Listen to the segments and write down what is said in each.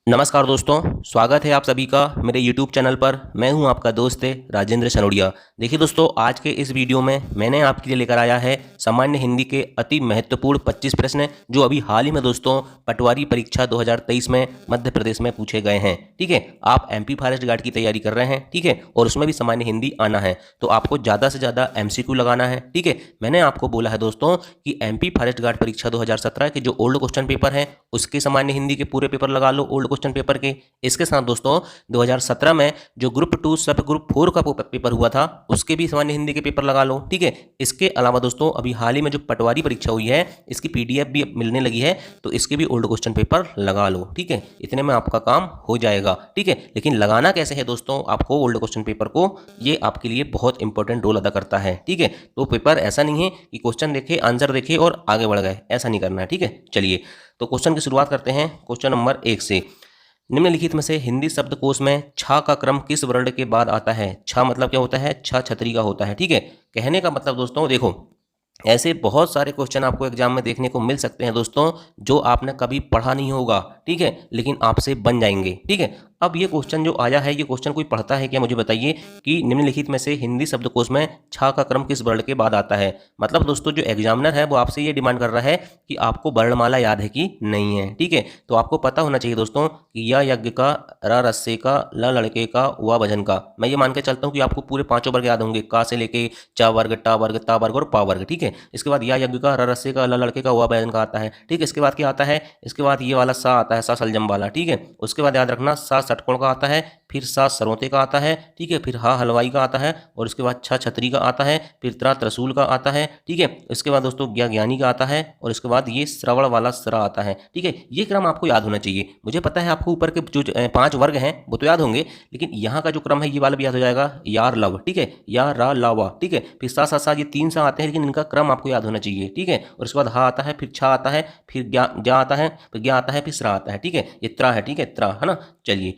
नमस्कार दोस्तों, स्वागत है आप सभी का मेरे YouTube चैनल पर। मैं हूं आपका दोस्त राजेंद्र सनोडिया। देखिए दोस्तों, आज के इस वीडियो में मैंने आपके लिए लेकर आया है सामान्य हिंदी के अति महत्वपूर्ण 25 प्रश्न जो अभी हाल ही में दोस्तों पटवारी परीक्षा 2023 में मध्य प्रदेश में पूछे गए हैं। ठीक है, आप MP फॉरेस्ट गार्ड की तैयारी कर रहे हैं, ठीक है, और उसमें भी सामान्य हिंदी आना है तो आपको ज़्यादा से ज़्यादा MCQ लगाना है। ठीक है, मैंने आपको बोला है दोस्तों कि MP फॉरेस्ट गार्ड परीक्षा 2017 के जो ओल्ड क्वेश्चन पेपर है उसके सामान्य हिंदी के पूरे पेपर लगा लो ओल्ड क्वेश्चन पेपर के। इसके साथ दोस्तों 2017 में जो ग्रुप 2 सब ग्रुप 4 का पेपर हुआ था उसके भी सामान्य हिंदी के पेपर लगा लो। ठीक है, इसके अलावा दोस्तों अभी हाल ही में जो पटवारी परीक्षा हुई है इसकी PDF भी मिलने लगी है तो इसके भी ओल्ड क्वेश्चन पेपर लगा लो। ठीक है, इतने में आपका काम हो जाएगा। ठीक है, लेकिन लगाना कैसे है दोस्तों आपको ओल्ड क्वेश्चन पेपर को, ये आपके लिए बहुत इंपॉर्टेंट रोल अदा करता है। ठीक है, तो पेपर ऐसा नहीं है कि क्वेश्चन देखे आंसर देखे और आगे बढ़ गए, ऐसा नहीं करना है। ठीक है, चलिए तो क्वेश्चन की शुरुआत करते हैं क्वेश्चन नंबर 1 से। निम्नलिखित में से हिंदी शब्दकोश में छा का क्रम किस वर्ण के बाद आता है? छा मतलब क्या होता है? छा छतरी का होता है। ठीक है, कहने का मतलब दोस्तों देखो, ऐसे बहुत सारे क्वेश्चन आपको एग्जाम में देखने को मिल सकते हैं दोस्तों जो आपने कभी पढ़ा नहीं होगा। ठीक है, लेकिन आपसे बन जाएंगे। ठीक है, अब ये क्वेश्चन जो आया है ये क्वेश्चन कोई पढ़ता है क्या? मुझे बताइए कि निम्नलिखित में से हिंदी शब्दकोश में छा का क्रम किस वर्ण के बाद आता है। मतलब दोस्तों जो एग्जामिनर है वो आपसे ये डिमांड कर रहा है कि आपको वर्णमाला याद है कि नहीं है। ठीक है, तो आपको पता होना चाहिए दोस्तों कि या यज्ञ का, र रस्से का, ल लड़के का, वा भजन का। मैं ये मान के चलता हूँ कि आपको पूरे 5 वर्ग याद होंगे, का से लेके चा वर्ग, टा वर्ग, ता वर्ग और पा वर्ग। ठीक है, इसके बाद या यज्ञ का, र रस्से का, ल लड़के का, वा भजन का आता है। ठीक है, इसके बाद क्या आता है? इसके बाद ये वाला सा आता है, सा सलजम वाला। ठीक है, उसके बाद याद रखना सा षटकोण का आता है, फिर सा सरौते का आता है। ठीक है, फिर हा हलवाई का आता है और उसके बाद छा छतरी का आता है, फिर त्रा त्रिशूल का आता है। ठीक है, इसके बाद दोस्तों ज्ञा ज्ञानी का आता है और इसके बाद ये श्रवण वाला सरा आता है। ठीक है, ये क्रम आपको याद होना चाहिए। मुझे पता है आपको ऊपर के जो 5 वर्ग हैं वो तो याद होंगे, लेकिन यहाँ का जो क्रम है ये वाला भी याद हो जाएगा, यार लव। ठीक है, या रा लावा। ठीक है, फिर सा सा सा, ये 3 सा आते हैं लेकिन इनका क्रम आपको याद होना चाहिए। ठीक है, और उसके बाद हा आता है, फिर छा आता है, फिर ज्ञा आता है, फिर ज्ञा आता है, फिर श्रा आता है। ठीक है, ये त्रा है। ठीक है, त्रा है ना। चलिए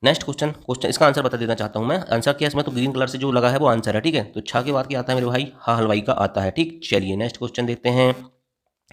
नेक्स्ट क्वेश्चन इसका आंसर बता देना चाहता हूं मैं। आंसर क्या है इसमें? तो ग्रीन कलर से जो लगा है वो आंसर है। ठीक है, तो छा के बाद क्या आता है मेरे भाई? हा हलवाई का आता है। ठीक, चलिए नेक्स्ट क्वेश्चन देखते हैं।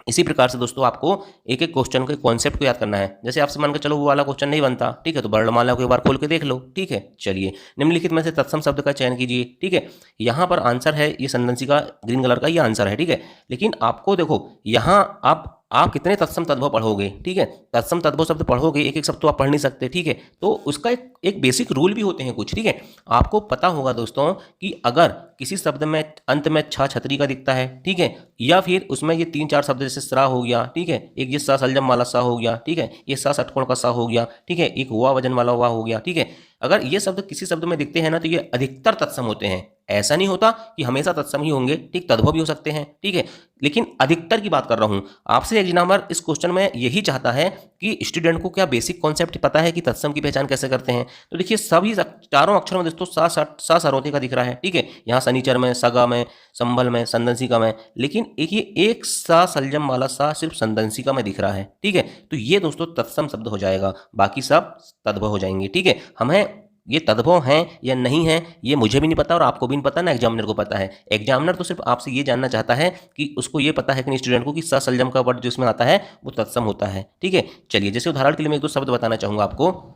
इसी प्रकार से दोस्तों आपको एक एक क्वेश्चन के कॉन्सेप्ट को याद करना है। जैसे आपसे मान के चलो वो वाला क्वेश्चन नहीं बनता, ठीक है, तो वर्णमाला को एक बार खोल के देख लो। ठीक है, चलिए निम्नलिखित में से तत्सम शब्द का चयन कीजिए। ठीक है, यहाँ पर आंसर है ये संदंशी का, ग्रीन कलर का ये आंसर है। ठीक है, लेकिन आपको देखो यहाँ आप कितने तत्सम तद्भव पढ़ोगे। ठीक है, तत्सम तद्भव शब्द पढ़ोगे, एक एक शब्द तो आप पढ़ नहीं सकते। ठीक है, तो उसका एक बेसिक रूल भी होते हैं कुछ। ठीक है, आपको पता होगा दोस्तों कि अगर किसी शब्द में अंत में छा छतरी का दिखता है, ठीक है, या फिर उसमें ये 3-4 शब्द जैसे सरा हो गया, ठीक है, एक ये सा सलजम वाला सा हो गया, ठीक है, ये सा षटकोण का सा हो गया, ठीक है, एक वा वजन वाला वा हो गया। ठीक है, अगर ये शब्द किसी शब्द में दिखते हैं ना तो ये अधिकतर तत्सम होते हैं। ऐसा नहीं होता कि हमेशा तत्सम ही होंगे, ठीक, तद्भव भी हो सकते हैं। ठीक है, लेकिन अधिकतर की बात कर रहा हूं। आपसे एग्जामिनर इस क्वेश्चन में यही चाहता है कि स्टूडेंट को क्या बेसिक कॉन्सेप्ट पता है कि तत्सम की पहचान कैसे करते हैं। तो देखिए सभी चारों अक्षरों में दोस्तों सा सरौते का दिख रहा है। ठीक है, यहाँ शनिचर में, सगा में, संभल में, संदंसिका में, लेकिन एक सा सलजम वाला सा सिर्फ संदंसिका में दिख रहा है। ठीक है, तो ये दोस्तों तत्सम शब्द हो जाएगा, बाकी सब तद्भव हो जाएंगे। ठीक है, हमें ये तद्भव हैं या नहीं हैं ये मुझे भी नहीं पता और आपको भी नहीं पता, ना एग्जामिनर को पता है। एग्जामिनर तो सिर्फ आपसे ये जानना चाहता है कि उसको ये पता है कि स्टूडेंट को कि सा सलजम का वर्ड जो इसमें आता है वो तत्सम होता है। ठीक है, चलिए जैसे उदाहरण के लिए मैं 1-2 शब्द बताना चाहूँगा आपको।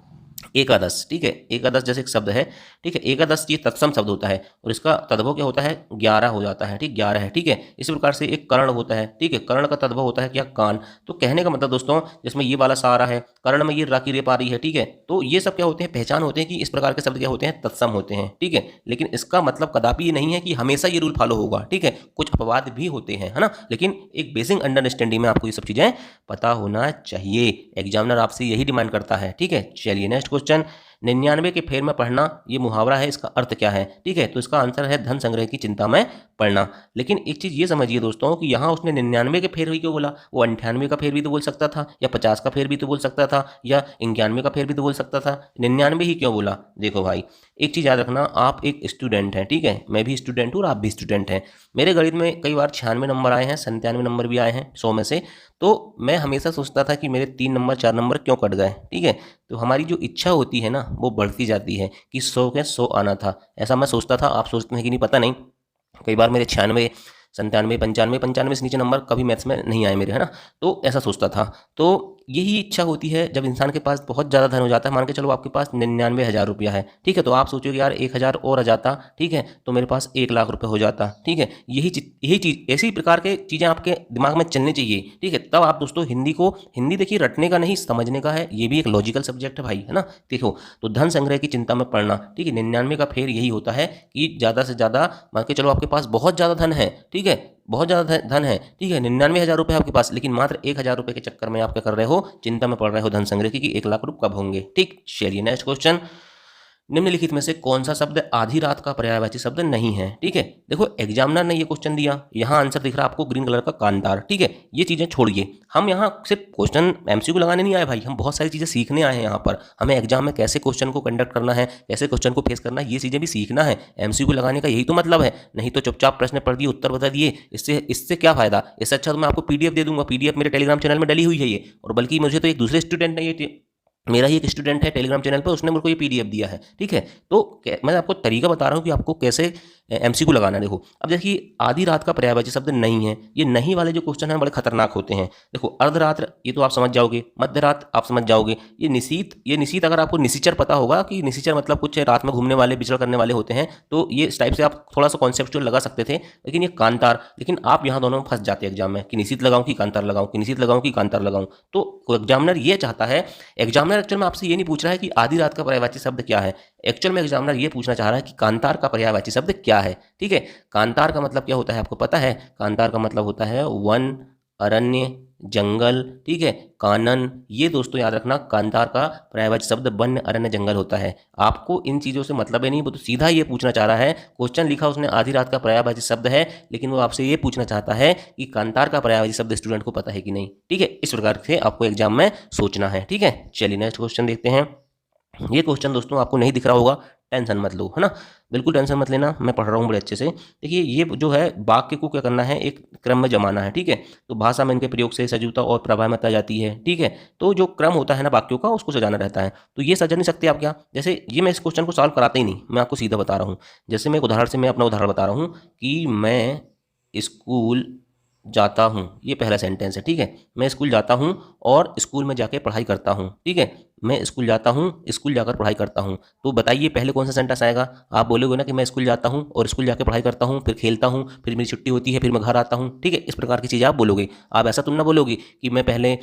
एकादश, ठीक है, एकादश जैसे एक शब्द है। ठीक है, एकादश ये तत्सम शब्द होता है और इसका तद्भव क्या होता है? 11 हो जाता है। ठीक, 11 है। ठीक है, इसी प्रकार से एक कर्ण होता है। ठीक है, कर्ण का तद्भव होता है क्या? कान। तो कहने का मतलब दोस्तों जिसमें ये वाला सा आ रहा है, कर्ण में ये रा की रेप आ रही है। ठीक है, तो ये सब क्या होते हैं? पहचान होते हैं कि इस प्रकार के शब्द क्या होते हैं? तत्सम होते हैं। ठीक है, लेकिन इसका मतलब कदापि ये नहीं है कि हमेशा ये रूल फॉलो होगा। ठीक है, कुछ अपवाद भी होते हैं, है ना, लेकिन एक बेसिक अंडरस्टैंडिंग में आपको ये सब चीजें पता होना चाहिए। एग्जामिनर आपसे यही डिमांड करता है। ठीक है, चलिए नेक्स्ट क्वेश्चन। 99 के फेर में पढ़ना ये मुहावरा है, इसका अर्थ क्या है? ठीक है, तो इसका आंसर है धन संग्रह की चिंता में पढ़ना। लेकिन एक चीज़ ये समझिए दोस्तों कि यहाँ उसने 99 के फेर ही क्यों बोला? वो 98 का फेर भी तो बोल सकता था, या 50 का फेर भी तो बोल सकता था, या 91 का फेर भी तो बोल सकता था। 99 ही क्यों बोला? देखो भाई एक चीज़ याद रखना, आप एक स्टूडेंट हैं। ठीक है, मैं भी स्टूडेंट हूँ और आप भी स्टूडेंट हैं। मेरे गणित में कई बार 96 नंबर आए हैं, 97 नंबर भी आए हैं 100 में से। तो मैं हमेशा सोचता था कि मेरे 3 नंबर 4 नंबर क्यों कट गए। ठीक है, तो हमारी जो इच्छा होती है ना वो बढ़ती जाती है कि 100 के 100 आना था, ऐसा मैं सोचता था। आप सोचते हैं कि नहीं पता नहीं। कई बार मेरे 96, 97, 95 से नीचे नंबर कभी मैथ्स में नहीं आए मेरे, है ना, तो ऐसा सोचता था। तो यही इच्छा होती है जब इंसान के पास बहुत ज़्यादा धन हो जाता है। मान के चलो आपके पास 99,000 रुपया है, ठीक है, तो आप सोचोगे यार 1,000 और आ जाता, ठीक है, तो मेरे पास 1,00,000 रुपये हो जाता, ठीक है। यही चीज़ ऐसी प्रकार के चीज़ें आपके दिमाग में चलनी चाहिए, ठीक है। तब आप दोस्तों हिंदी देखिए रटने का नहीं समझने का है, ये भी एक लॉजिकल सब्जेक्ट है भाई, है ना। देखो तो धन संग्रह की चिंता में पड़ना, ठीक है, 99 का फेर यही होता है कि ज़्यादा से ज़्यादा मान के चलो आपके पास बहुत ज़्यादा धन है, ठीक है, बहुत ज़्यादा धन है, ठीक है, 99,000 रुपये आपके पास, लेकिन मात्र 1,000 रुपये के चक्कर में आप क्या कर रहे हो, चिंता में पड़ रहे हो धन संग्रह की कि 1,00,000 रुपये कब होंगे, ठीक। चलिए नेक्स्ट क्वेश्चन, निम्नलिखित में से कौन सा शब्द आधी रात का पर्यायवाची शब्द नहीं है, ठीक है। देखो एग्जामिनर ने ये क्वेश्चन दिया, यहाँ आंसर दिख रहा है आपको ग्रीन कलर का कांतार, ठीक है। ये चीज़ें छोड़िए, हम यहाँ सिर्फ क्वेश्चन एमसीक्यू लगाने नहीं आए भाई, हम बहुत सारी चीज़ें सीखने आए हैं यहाँ पर। हमें एग्जाम में कैसे क्वेश्चन को कंडक्ट करना है, कैसे क्वेश्चन को फेस करना है, ये चीज़ें भी सीखना है। एमसीक्यू लगाने का यही तो मतलब है, नहीं तो चुपचाप प्रश्न पढ़ दिए, उत्तर बता दिए, इससे क्या फायदा। इससे अच्छा तो मैं आपको पीडीएफ दे दूंगा, पीडीएफ मेरे टेलीग्राम चैनल में डली हुई है ये, और बल्कि मुझे तो एक दूसरे स्टूडेंट ने ये मेरा ही एक स्टूडेंट है टेलीग्राम चैनल पर, उसने मेरे को ये पीडीएफ दिया है, ठीक है। तो मैं आपको तरीका बता रहा हूँ कि आपको कैसे एमसीक्यू लगाना है। देखो अब देखिए आधी रात का पर्यायवाची शब्द नहीं है, ये नहीं वाले जो क्वेश्चन हैं बड़े खतरनाक होते हैं। देखो अर्धरात्र ये तो आप समझ जाओगे, मध्य रात आप समझ जाओगे, ये निशीत अगर आपको निशिचर पता होगा कि निशिचर मतलब कुछ रात में घूमने वाले विचरण करने वाले होते हैं, तो ये इस टाइप से आप थोड़ा सा कॉन्सेप्चुअल लगा सकते थे। लेकिन ये कांतार, लेकिन आप यहाँ दोनों में फंस जाते हैं एग्जाम में कि निशित लगाऊं कि कांतार लगाऊं, कि निशित लगाऊं कि कांतार लगाऊं। तो एग्जामिनर ये चाहता है, एग्जामिनर एक्चुअल में आपसे ये नहीं पूछ रहा है कि आधी रात का पर्यायवाची शब्द क्या है, एक्चुअल में एग्जामिनर ये पूछना चाह रहा है कि कांतार का पर्यायवाची शब्द क्या है, ठीक है। कांतार का मतलब क्या होता है आपको पता है, कांतार का मतलब होता है वन, अरण्य, जंगल, ठीक है, कानन। ये दोस्तों याद रखना, कांतार का पर्यायवाची शब्द वन, अरण्य, जंगल होता है। आपको इन चीज़ों से मतलब ही नहीं, वो तो सीधा ये पूछना चाह रहा है, क्वेश्चन लिखा उसने आधी रात का पर्यायवाची शब्द है, लेकिन वो आपसे ये पूछना चाहता है कि कांतार का पर्यायवाची शब्द स्टूडेंट को पता है कि नहीं, ठीक है। इस प्रकार से आपको एग्जाम में सोचना है, ठीक है। चलिए नेक्स्ट क्वेश्चन देखते हैं। ये क्वेश्चन दोस्तों आपको नहीं दिख रहा होगा, टेंशन मत लो, है ना, बिल्कुल टेंशन मत लेना, मैं पढ़ रहा हूँ बड़े अच्छे से। देखिए ये जो है वाक्य को क्या करना है, एक क्रम में जमाना है, ठीक है। तो भाषा में इनके प्रयोग से सजीवता और प्रभावता जाती है, ठीक है। तो जो क्रम होता है ना वाक्यों का, उसको सजाना रहता है। तो ये सजा नहीं सकते आप क्या, जैसे ये मैं इस क्वेश्चन को सॉल्व कराते ही नहीं, मैं आपको सीधा बता रहा हूँ। जैसे मैं एक उदाहरण से मैं अपना उदाहरण बता रहा हूँ कि मैं स्कूल जाता हूँ, ये पहला सेंटेंस है, ठीक है। मैं स्कूल जाता हूँ और स्कूल में जाके पढ़ाई करता हूँ, ठीक है। मैं स्कूल जाता हूँ, स्कूल जाकर पढ़ाई करता हूँ। तो बताइए पहले कौन सा सेंटेंस आएगा। आप बोलोगे ना कि मैं स्कूल जाता हूँ और स्कूल जाके पढ़ाई करता हूँ, फिर खेलता हूँ, फिर मेरी छुट्टी होती है, फिर मैं घर आता हूँ, ठीक है। इस प्रकार की चीज़ें आप बोलोगे। आप ऐसा तुम ना बोलोगे कि मैं पहले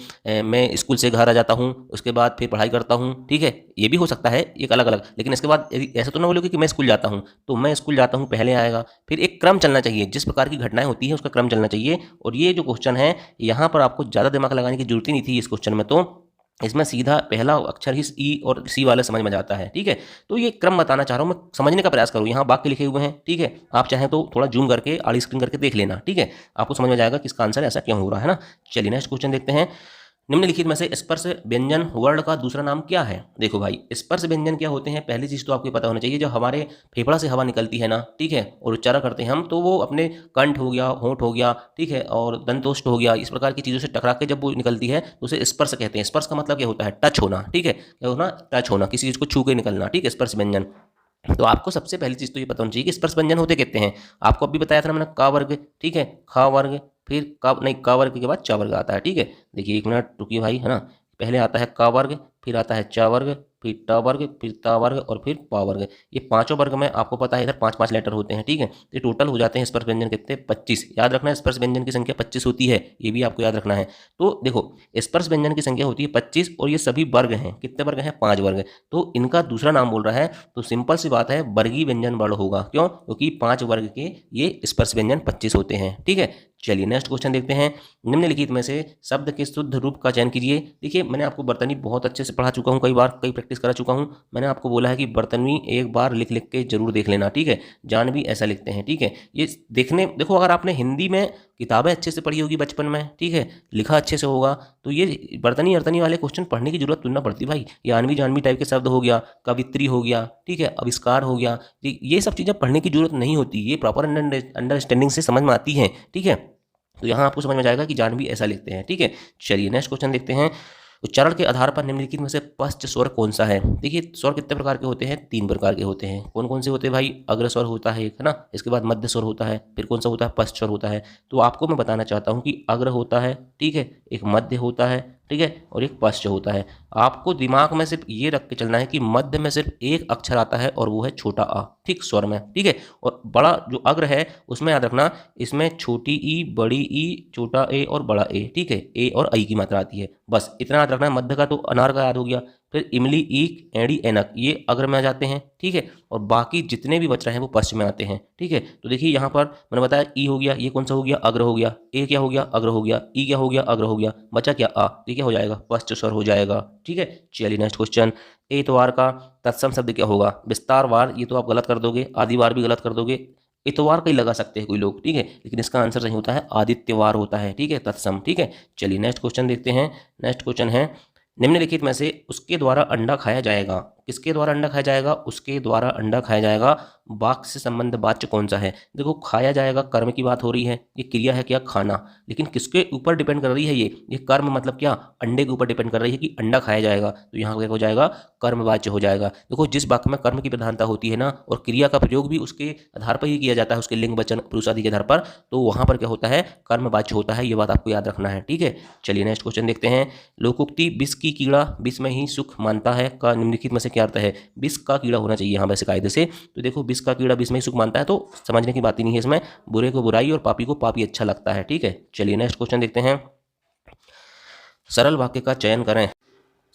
मैं स्कूल से घर आ जाता हूँ, उसके बाद फिर पढ़ाई करता हूँ, ठीक है। ये भी हो सकता है एक अलग अलग, लेकिन इसके बाद ऐसा तो ना बोलोगे कि मैं स्कूल जाता हूँ, तो मैं स्कूल जाता हूँ पहले आएगा, फिर एक क्रम चलना चाहिए, जिस प्रकार की घटनाएं होती है उसका क्रम चलना चाहिए। और ये जो क्वेश्चन है यहाँ पर आपको ज़्यादा दिमाग लगाने की जरूरत ही नहीं थी इस क्वेश्चन में, तो इसमें सीधा पहला अक्षर ही ई और सी वाला समझ में जाता है, ठीक है। तो ये क्रम बताना चाह रहा हूँ मैं, समझने का प्रयास करूँ। यहाँ वाक्य लिखे हुए हैं, ठीक है, आप चाहें तो थोड़ा जूम करके आड़ी स्क्रीन करके देख लेना, ठीक है, आपको समझ में जाएगा कि इसका आंसर ऐसा क्यों हो रहा है ना। चलिए नेक्स्ट क्वेश्चन देखते हैं। निम्नलिखित में से स्पर्श व्यंजन वर्ण का दूसरा नाम क्या है। देखो भाई स्पर्श व्यंजन क्या होते हैं, पहली चीज तो आपको पता होना चाहिए, जो हमारे फेफड़ा से हवा निकलती है ना, ठीक है, और उच्चारण करते हैं हम, तो वो अपने कंठ हो गया, होंठ हो गया, ठीक है, और दंतोष्ठ हो गया, इस प्रकार की चीजों से टकरा के जब वो निकलती है तो उसे स्पर्श कहते हैं। स्पर्श का मतलब क्या होता है, टच होना, ठीक है, क्या होना, टच होना, किसी चीज को छू के निकलना, ठीक है, स्पर्श व्यंजन। तो आपको सबसे पहली चीज तो ये पता होनी चाहिए कि स्पर्श व्यंजन होते कहते हैं। आपको अभी बताया था ना मैंने, का वर्ग, ठीक है, खा वर्ग, फिर का नहीं, का वर्ग के बाद चा वर्ग आता है, ठीक है। देखिए एक मिनट रुकिए भाई, है ना, पहले आता है का वर्ग, फिर आता है चा वर्ग, फिर टा वर्ग, फिर ता वर्ग और फिर पा वर्ग। ये पांचों वर्ग में आपको पता है इधर 5-5 लेटर होते हैं, ठीक है। तो टोटल हो जाते हैं स्पर्श व्यंजन कितने, 25। याद रखना है स्पर्श व्यंजन की संख्या 25 होती है, ये भी आपको याद रखना है। तो देखो स्पर्श व्यंजन की संख्या होती है 25 और ये सभी वर्ग हैं, कितने वर्ग हैं, 5 वर्ग। तो इनका दूसरा नाम बोल रहा है, तो सिंपल सी बात है वर्गीय व्यंजन वर्ण होगा। क्यों, क्योंकि 5 वर्ग के ये स्पर्श व्यंजन 25 होते हैं, ठीक है। चलिए नेक्स्ट क्वेश्चन देखते हैं। निम्नलिखित में से शब्द के शुद्ध रूप का चयन कीजिए। देखिए मैंने आपको बर्तनी बहुत अच्छे से पढ़ा चुका हूँ, कई बार कई प्रैक्टिस करा चुका हूँ। मैंने आपको बोला है कि बर्तनवी एक बार लिख लिख के जरूर देख लेना, ठीक है। जानवी ऐसा लिखते हैं, ठीक है। ये देखने देखो, अगर आपने हिंदी में किताबें अच्छे से पढ़ी होगी बचपन में, ठीक है, लिखा अच्छे से होगा, तो ये बर्तनी अर्तनी वाले क्वेश्चन पढ़ने की जरूरत तुलना पड़ती भाई। ये जानवी जानवी टाइप के शब्द हो गया, कवित्री हो गया, ठीक है, आविष्कार हो गया, ये सब चीज़ें पढ़ने की जरूरत नहीं होती, ये प्रॉपर अंडरस्टैंडिंग से समझ में आती हैं, ठीक है। तो यहाँ आपको समझ में जाएगा कि जानवी ऐसा लिखते हैं, ठीक है। चलिए नेक्स्ट क्वेश्चन देखते हैं। उच्चारण के आधार पर निम्नलिखित में से पश्च स्वर कौन सा है। देखिए स्वर कितने प्रकार के होते हैं, 3 प्रकार के होते हैं। कौन कौन से होते हैं भाई, अग्र स्वर होता है एक, है ना, इसके बाद मध्य स्वर होता है, फिर कौन सा होता है, पश्च स्वर होता है। तो आपको मैं बताना चाहता हूँ कि अग्र होता है, ठीक है, एक मध्य होता है, ठीक है, और एक पश्च होता है। आपको दिमाग में सिर्फ ये रख के चलना है कि मध्य में सिर्फ एक अक्षर आता है और वो है छोटा आ, ठीक, स्वर में, ठीक है। और बड़ा जो अग्र है उसमें याद रखना, इसमें छोटी ई, बड़ी ई, छोटा ए और बड़ा ए, ठीक है, ए और आई की मात्रा आती है, बस इतना याद रखना है। मध्य का तो अनार का याद हो गया। फिर इमली, ईक, एड़ी, एनक ये अग्र में आ जाते हैं, ठीक है, और बाकी जितने भी बच रहे हैं वो पश्च में आते हैं, ठीक है। तो देखिए यहाँ पर मैंने बताया ई हो गया, ये कौन सा हो गया, अग्र हो गया, ए क्या हो गया, अग्र हो गया, ई क्या हो गया, अग्र हो गया, बचा क्या, आ, तो क्या हो जाएगा, पश्च स्वर हो जाएगा, ठीक है। चलिए नेक्स्ट क्वेश्चन, एतवार का तत्सम शब्द क्या होगा, विस्तारवार, ये तो आप गलत कर दोगे, आदिवार भी गलत कर दोगे, इतवार का ही लगा सकते हैं कोई लोग, ठीक है, लेकिन इसका आंसर सही होता है आदित्यवार होता है, ठीक है, तत्सम, ठीक है। चलिए नेक्स्ट क्वेश्चन देखते हैं। नेक्स्ट क्वेश्चन है, निम्नलिखित में से उसके द्वारा अंडा खाया जाएगा, किसके द्वारा अंडा खाया जाएगा, उसके द्वारा अंडा खाया जाएगा, वाक्य से संबंध वाच्य कौन सा है। देखो खाया जाएगा कर्म की बात हो रही है, ये क्रिया है क्या, खाना, लेकिन किसके ऊपर डिपेंड कर रही है, ये कर्म मतलब क्या, अंडे के ऊपर डिपेंड कर रही है कि अंडा खाया जाएगा, तो यहाँ क्या हो जाएगा, कर्मवाच्य हो जाएगा। देखो जिस वाक्य में कर्म की प्रधानता होती है ना, और क्रिया का प्रयोग भी उसके आधार पर ही किया जाता है, उसके लिंग वचन पुरुष आदि के आधार पर, तो वहाँ पर क्या होता है, कर्मवाच्य होता है, ये बात आपको याद रखना है, ठीक है। चलिए नेक्स्ट क्वेश्चन देखते हैं। लोकोक्ति विष की कीड़ा विष में ही सुख मानता है का निम्नलिखित में से क्या अर्थ है। विष का कीड़ा होना चाहिए यहाँ वैसे कायदे से, तो देखो विष का कीड़ा विष में ही सुख मानता है, तो समझने की बात ही नहीं है इसमें, बुरे को बुराई और पापी को पापी अच्छा लगता है, ठीक है। चलिए नेक्स्ट क्वेश्चन देखते हैं। सरल वाक्य का चयन करें,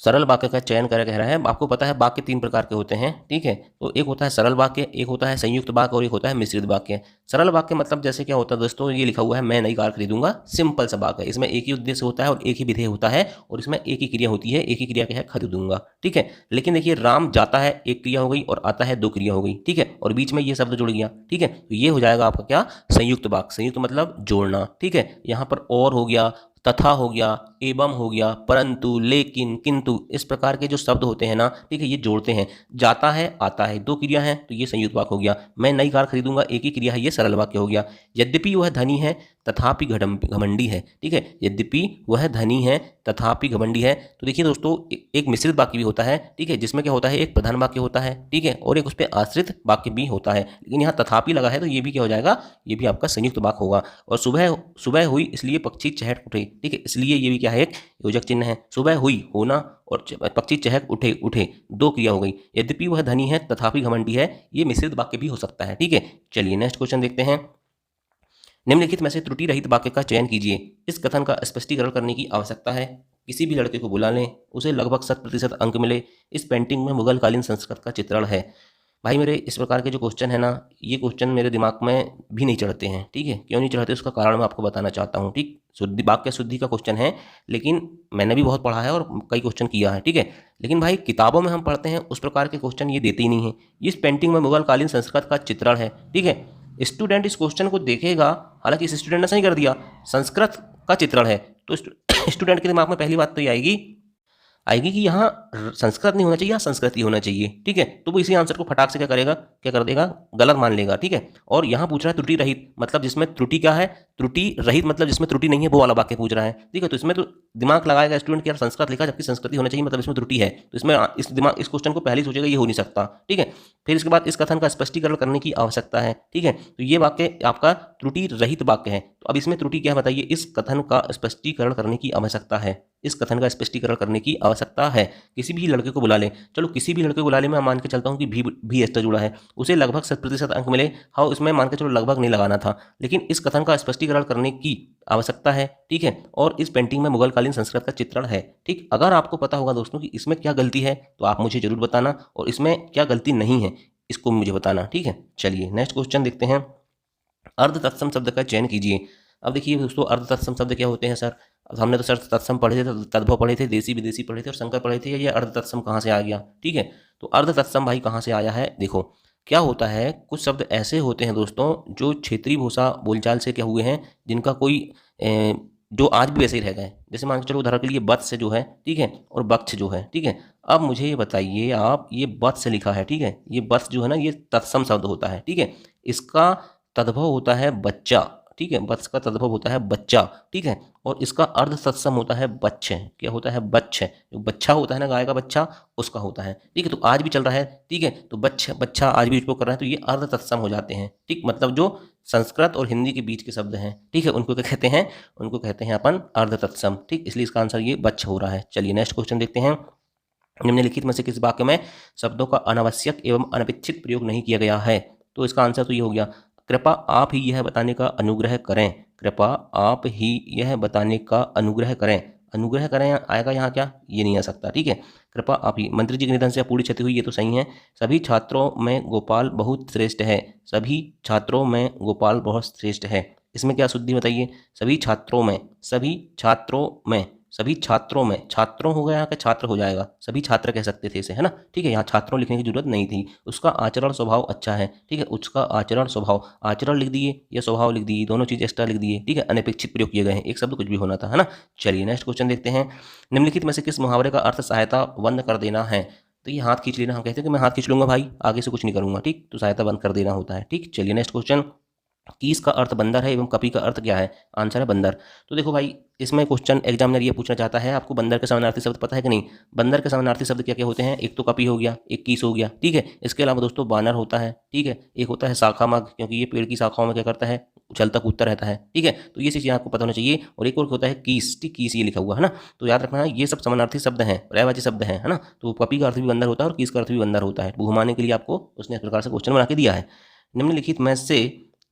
सरल वाक्य का चयन करें कह रहा है। आपको पता है वाक्य तीन प्रकार के होते हैं, ठीक है, तो एक होता है सरल वाक्य, एक होता है संयुक्त वाक्य और एक होता है मिश्रित वाक्य। सरल वाक्य मतलब जैसे क्या होता है दोस्तों, ये लिखा हुआ है मैं नई कार खरीदूंगा, सिंपल सा वाक्य है, इसमें एक ही उद्देश्य होता है और एक ही विधेय होता है, और इसमें एक ही क्रिया होती है, एक ही क्रिया क्या है, खरीदूंगा, ठीक है। लेकिन देखिए राम जाता है, एक क्रिया हो गई, और आता है दो क्रिया हो गई, ठीक है, और बीच में ये शब्द जुड़ गया, ठीक है, तो ये हो जाएगा आपका क्या, संयुक्त वाक्य। संयुक्त मतलब जोड़ना, ठीक है। यहाँ पर और हो गया, तथा हो गया, एवं हो गया, परंतु, लेकिन, किंतु, इस प्रकार के जो शब्द होते हैं ना, ठीक है, ये जोड़ते हैं। जाता है, आता है, दो क्रिया है, तो ये संयुक्त वाक्य हो गया। मैं नई कार खरीदूंगा, एक ही क्रिया है, ये सरल वाक्य हो गया। यद्यपि वह धनी है तथापि घमंडी है, ठीक है, यद्यपि वह धनी है तथापि घमंडी है। तो देखिए दोस्तों एक मिश्रित वाक्य भी होता है, ठीक है, जिसमें क्या होता है, एक प्रधान वाक्य होता है, ठीक है, और एक उस पर आश्रित वाक्य भी होता है, लेकिन यहाँ तथापि लगा है तो ये भी क्या हो जाएगा, ये भी आपका संयुक्त वाक्य होगा। और सुबह सुबह हुई इसलिए पक्षी चहक उठे, ठीक है, इसलिए ये भी क्या है, एक योजक चिन्ह है। सुबह हुई होना और पक्षी चहक उठे उठे, दो क्रिया हो गई। यद्यपि वह धनी है तथापि घमंडी है, ये मिश्रित वाक्य भी हो सकता है, ठीक है। चलिए नेक्स्ट क्वेश्चन देखते हैं। निम्नलिखित में से त्रुटि रहित वाक्य का चयन कीजिए। इस कथन का स्पष्टीकरण करने की आवश्यकता है। किसी भी लड़के को बुला लें, उसे लगभग 100% अंक मिले। इस पेंटिंग में मुगल कालीन संस्कृत का चित्रण है। भाई मेरे इस प्रकार के जो क्वेश्चन है ना, ये क्वेश्चन मेरे दिमाग में भी नहीं चढ़ते हैं, ठीक है। क्यों नहीं चढ़ते उसका कारण मैं आपको बताना चाहता हूँ, ठीक। शुद्धि वाक्य शुद्धि का क्वेश्चन है, लेकिन मैंने भी बहुत पढ़ा है और कई क्वेश्चन किया है, ठीक है। लेकिन भाई किताबों में हम पढ़ते हैं उस प्रकार के क्वेश्चन ये देते ही नहीं है। इस पेंटिंग में मुगल कालीन संस्कृत का चित्रण है, ठीक है। स्टूडेंट इस क्वेश्चन को देखेगा, हालांकि इस स्टूडेंट ने सही कर दिया, संस्कृत का चित्रण है, तो स्टूडेंट के दिमाग में पहली बात तो ये आएगी कि यहाँ संस्कृत नहीं होना चाहिए, यहाँ संस्कृत ही होना चाहिए, ठीक है। तो वो इसी आंसर को फटाक से क्या करेगा, क्या कर देगा, गलत मान लेगा, ठीक है। और यहाँ पूछ रहा है त्रुटि रहित, मतलब जिसमें त्रुटि क्या है, त्रुटि रहित मतलब जिसमें त्रुटि नहीं है, वो वाला वाक्य पूछ रहा है, ठीक है। तो इसमें तो दिमाग लगाएगा स्टूडेंट कि यार संस्कृत लिखा जबकि संस्कृति होना चाहिए, मतलब इसमें त्रुटि है, तो इसमें इस क्वेश्चन को पहले ही सोचेगा ये हो नहीं सकता, ठीक है। फिर इसके बाद इस कथन का स्पष्टीकरण करने की आवश्यकता है, ठीक है। तो ये वाक्य आपका त्रुटि रहित वाक्य है। तो अब इसमें त्रुटि क्या है बताइए, इस कथन का स्पष्टीकरण करने की आवश्यकता है, इस कथन का स्पष्टीकरण करने की आवश्यकता है। किसी भी लड़के को बुला लें, चलो किसी भी लड़के को बुला लें, मैं मान के चलता हूँ कि भी एक्स्ट्रा जुड़ा है, उसे लगभग 100% अंक मिले। हाँ इसमें मान के चलो लगभग नहीं लगाना था, लेकिन इस कथन का स्पष्टीकरण करने की आवश्यकता है, ठीक है। और इस पेंटिंग में मुगल कालीन संस्कृत का चित्रण है, ठीक। अगर आपको पता होगा दोस्तों कि इसमें क्या गलती है तो आप मुझे जरूर बताना, और इसमें क्या गलती नहीं है इसको मुझे बताना, ठीक है। चलिए नेक्स्ट क्वेश्चन देखते हैं। अर्ध तत्सम शब्द का चयन कीजिए। अब देखिए दोस्तों अर्ध तत्सम शब्द क्या होते हैं सर, अब हमने तो सर तत्सम पढ़े थे, तद्भव पढ़े थे, देसी विदेशी पढ़े थे और संकर पढ़े थे, ये अर्ध तत्सम कहाँ से आ गया, ठीक है। तो अर्ध तत्सम भाई कहाँ से आया है, देखो क्या होता है, कुछ शब्द ऐसे होते हैं दोस्तों जो क्षेत्रीय भाषा बोलचाल से क्या हुए हैं, जिनका कोई जो आज भी वैसे ही रह गए। जैसे मान के चलो उदाहरण के लिए वत्स जो है, ठीक है, और बक्ष जो है, ठीक है। अब मुझे ये बताइए आप, ये वत्स लिखा है, ठीक है, ये वत्स जो है ना ये तत्सम शब्द होता है, ठीक है। इसका तद्भव होता है बच्चा, ठीक है, वत्स का तद्भव होता है बच्चा, ठीक है, और इसका अर्ध तत्सम होता है बच्छ। क्या होता है? बच्छ। जो बच्चा होता है ना, गाय का बच्चा, उसका होता है, ठीक है। तो आज भी चल रहा है, ठीक है, तो बच्छ बच्चा आज भी उपयोग कर रहे हैं, तो ये अर्ध तत्सम हो जाते हैं, ठीक। मतलब जो संस्कृत और हिंदी के बीच के शब्द हैं, ठीक है, उनको क्या कहते हैं? उनको कहते हैं अपन अर्ध तत्सम, ठीक। इसलिए इसका आंसर ये बच्छ हो रहा है। चलिए नेक्स्ट क्वेश्चन देखते हैं। निम्नलिखित में से किस वाक्य में शब्दों का अनावश्यक एवं अनपेक्षित प्रयोग नहीं किया गया है? तो इसका आंसर तो ये हो गया, कृपया आप ही यह बताने का अनुग्रह करें। कृपया आप ही यह बताने का अनुग्रह करें। अनुग्रह करें आएगा यहाँ क्या? ये नहीं आ सकता, ठीक है। कृपया आप ही, मंत्री जी के निधन से पूरी क्षति हुई, ये तो सही है। सभी छात्रों में गोपाल बहुत श्रेष्ठ है। सभी छात्रों में गोपाल बहुत श्रेष्ठ है, इसमें क्या शुद्धि बताइए? सभी छात्रों में, सभी छात्रों में, सभी छात्रों में, छात्रों हो गया, यहाँ का छात्र हो जाएगा, सभी छात्र कह सकते थे इसे, है ना, ठीक है। यहाँ छात्रों लिखने की जरूरत नहीं थी। उसका आचरण स्वभाव अच्छा है, ठीक है, उसका आचरण स्वभाव, आचरण लिख दिए या स्वभाव लिख दिए, दोनों चीज एक्स्ट्रा लिख दिए, ठीक है। अनपेक्षित प्रयोग किए गए हैं, एक शब्द कुछ भी होना था, है ना। चलिए नेक्स्ट क्वेश्चन देखते हैं। निम्नलिखित में से किस मुहावरे का अर्थ सहायता बंद कर देना है? तो ये हाथ खींच लेना, हम कहते हैं कि मैं हाथ खींच लूंगा भाई, आगे से कुछ नहीं करूंगा, ठीक, तो सहायता बंद कर देना होता है, ठीक। चलिए नेक्स्ट क्वेश्चन। कीस का अर्थ बंदर है एवं कपि का अर्थ क्या है? आंसर है बंदर। तो देखो भाई, इसमें क्वेश्चन एग्जामिनर ये पूछना चाहता है, आपको बंदर के समानार्थी शब्द पता है कि नहीं? बंदर के समानार्थी शब्द क्या क्या होते हैं? एक तो कपि हो गया, एक कीस हो गया, ठीक है। इसके अलावा दोस्तों बानर होता है, ठीक है, एक होता है शाखा मग, क्योंकि ये पेड़ की शाखाओं में क्या करता है? उछलता कूदता रहता है, ठीक है। तो ये चीज़ आपको पता होना चाहिए। और एक और होता है कीस, ठीक, कीस ये लिखा हुआ है ना, तो याद रखना ये सब समानार्थी शब्द हैं, पर्यायवाची शब्द हैं, है ना। तो कपि का अर्थ भी बंदर होता है और कीस का अर्थ भी बंदर होता है। घुमाने के लिए आपको उसने इस प्रकार से क्वेश्चन बना के दिया है। निम्नलिखित में से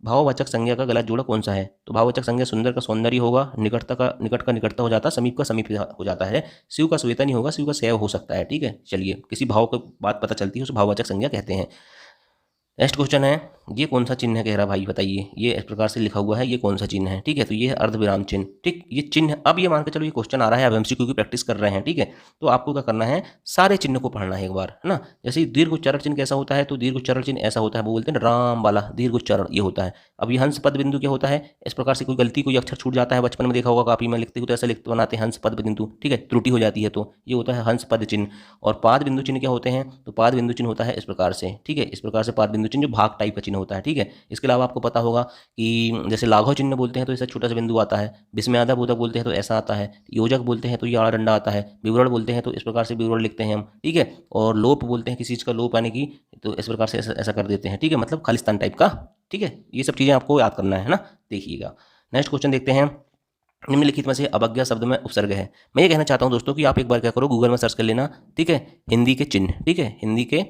भाववाचक संज्ञा का गलत जोड़ा कौन सा है? तो भाववाचक संज्ञा सुंदर का सौंदर्य होगा, निकट का निकटता हो जाता है, समीप का समीप हो जाता है, शिव का श्वेता नहीं होगा, शिव का शैव हो सकता है, ठीक है। चलिए, किसी भाव की बात पता चलती है उसे भाववाचक संज्ञा कहते हैं। नेक्स्ट क्वेश्चन है, ये कौन सा चिन्ह है कह रहा भाई, बताइए। ये इस प्रकार से लिखा हुआ है, ये कौन सा चिन्ह है? ठीक है, तो ये है अर्धविराम चिन्ह, ठीक, ये चिन्ह। अब ये मान के चलो ये क्वेश्चन आ रहा है, अब एमसीक्यू की प्रैक्टिस कर रहे हैं, ठीक है। तो आपको क्या करना है, सारे चिन्ह को पढ़ना है एक बार, है ना। जैसे दीर्घ उच्चारण चिन्ह कैसा होता है? तो दीर्घ उच्चारण चिन्ह ऐसा होता है, वो बोलते हैं राम वाला दीर्घ उच्चारण, ये होता है। अब ये हंस पद बिंदु क्या होता है? इस प्रकार से कोई गलती, कोई अक्षर छूट जाता है, बचपन में देखा होगा कापी में लिखते हो तो ऐसा लिखते बनाते हैं हंस पद बिंदु, ठीक है, त्रुटि हो जाती है तो ये होता है हंस पद चिन्ह। और पाद बिंदु चिन्ह क्या होते हैं? तो पाद बिंदु चिन्ह होता है इस प्रकार से, ठीक है, इस प्रकार से पाद बिंदु चिन्ह जो भाग टाइप का चिन्ह होता है, ठीक है। इसके अलावा आपको पता होगा कि जैसे लाघव चिन्ह बोलते हैं तो ऐसा छोटा सा बिंदु आता है, विस्मयादि बोधक बोलते हैं तो ऐसा आता है, योजक बोलते हैं तो ये आड़ा डंडा आता है, विवरण बोलते हैं तो इस प्रकार से विवरण लिखते हैं हम, ठीक है। और लोप बोलते हैं किसी चीज़ का लोप आने की, तो इस प्रकार से ऐसा कर देते हैं, ठीक है, मतलब खालिस्तान टाइप का, ठीक है। ये सब चीज़ें आपको याद करना है ना, देखिएगा। नेक्स्ट क्वेश्चन देखते हैं। निम्नलिखित में से अवज्ञा शब्द में उपसर्ग है। मैं ये कहना चाहता हूँ दोस्तों कि आप एक बार क्या करो, गूगल में सर्च कर लेना, ठीक है, हिंदी के चिन्ह, ठीक है, हिंदी के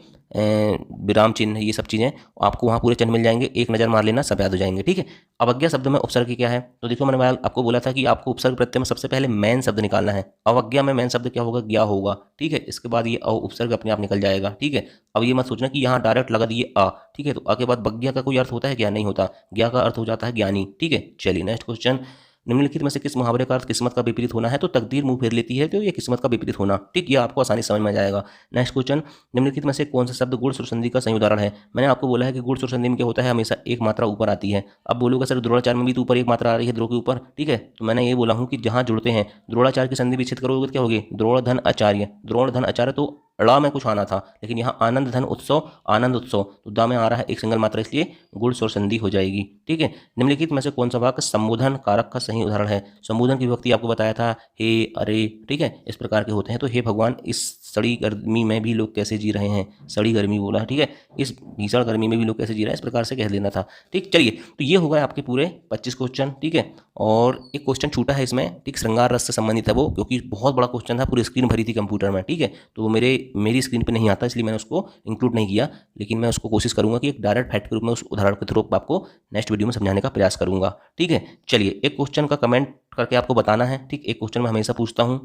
विराम चिन्ह, ये सब चीज़ें आपको वहाँ पूरे चिन्ह मिल जाएंगे, एक नज़र मार लेना, सब याद हो जाएंगे, ठीक है। अवज्ञा शब्द में उपसर्ग क्या है? तो देखो, मैंने आपको बोला था कि आपको उपसर्ग प्रत्यय में सबसे पहले मैन शब्द निकालना है। अवज्ञा में मैन शब्द क्या होगा? ज्ञा होगा, ठीक है। इसके बाद ये उपसर्ग अपने आप निकल जाएगा, ठीक है। अब ये मत सोचना कि यहाँ डायरेक्ट लगा दिए आ, ठीक है। तो आ के बाद बज्ञा का कोई अर्थ होता है क्या? नहीं होता। ज्ञा का अर्थ हो जाता है ज्ञानी, ठीक है। चलिए नेक्स्ट क्वेश्चन। निम्नलिखित में से किस मुहावरे का अर्थ किस्मत का विपरीत होना है? तो तकदीर मुंह फेर लेती है, तो ये किस्मत का विपरीत होना, ठीक, ये आपको आसानी समझ में आ जाएगा। Next question. निम्नलिखित में से कौन सा शब्द गुण सुर संधि का सही उदाहरण है? मैंने आपको बोला है कि गुण सुर संधि में क्या होता है, हमेशा एक मात्रा ऊपर आती है। अब बोलूँगा सर द्रोणाचार में भी तो ऊपर एक मात्रा आ रही है, द्रो के ऊपर, ठीक है। तो मैंने ये बोला हूँ कि जहाँ जुड़ते हैं, द्रोणाचार की संधि विच्छेद करोगे तो क्या होगी? द्रोण धन आचार्य, द्रोण धन आचार्य, तो ड़ा में कुछ आना था, लेकिन यहाँ आनंद धन उत्सव, आनंद उत्सव, तो दा में आ रहा है एक सिंगल मात्रा, इसलिए गुण स्वर संधि हो जाएगी, ठीक है। निम्नलिखित में से कौन सा वाक्य संबोधन कारक का सही उदाहरण है? संबोधन की विभक्ति आपको बताया था, हे, अरे, ठीक है, इस प्रकार के होते हैं। तो हे भगवान, इस सड़ी गर्मी में भी लोग कैसे जी रहे हैं, सड़ी गर्मी बोला, ठीक है, इस भीषण गर्मी में भी लोग कैसे जी रहे हैं, इस प्रकार से कह देना था, ठीक। चलिए, तो ये हो गए आपके पूरे 25 क्वेश्चन, ठीक है। और एक क्वेश्चन छूटा है इसमें, ठीक, श्रृंगार रस से संबंधित है वो, क्योंकि बहुत बड़ा क्वेश्चन था, पूरी स्क्रीन भरी थी कंप्यूटर में, ठीक है। तो मेरी स्क्रीन पे नहीं आता, इसलिए मैंने उसको इंक्लूड नहीं किया, लेकिन मैं उसको कोशिश करूंगा कि एक डायरेक्ट फैक्ट के रूप में उस उदाहरण के थ्रू आपको नेक्स्ट वीडियो में समझाने का प्रयास करूंगा, ठीक है। चलिए, एक क्वेश्चन का कमेंट करके आपको बताना है, ठीक। एक क्वेश्चन मैं हमेशा पूछता हूँ।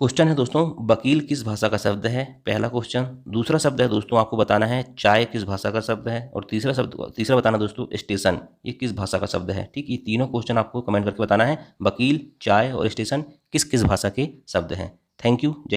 क्वेश्चन है दोस्तों, वकील किस भाषा का शब्द है? पहला क्वेश्चन। दूसरा शब्द है दोस्तों, आपको बताना है चाय किस भाषा का शब्द है। और तीसरा बताना दोस्तों, स्टेशन, ये किस भाषा का शब्द है, ठीक। ये तीनों क्वेश्चन आपको कमेंट करके बताना है, वकील, चाय और स्टेशन किस किस भाषा के शब्द हैं। Thank you.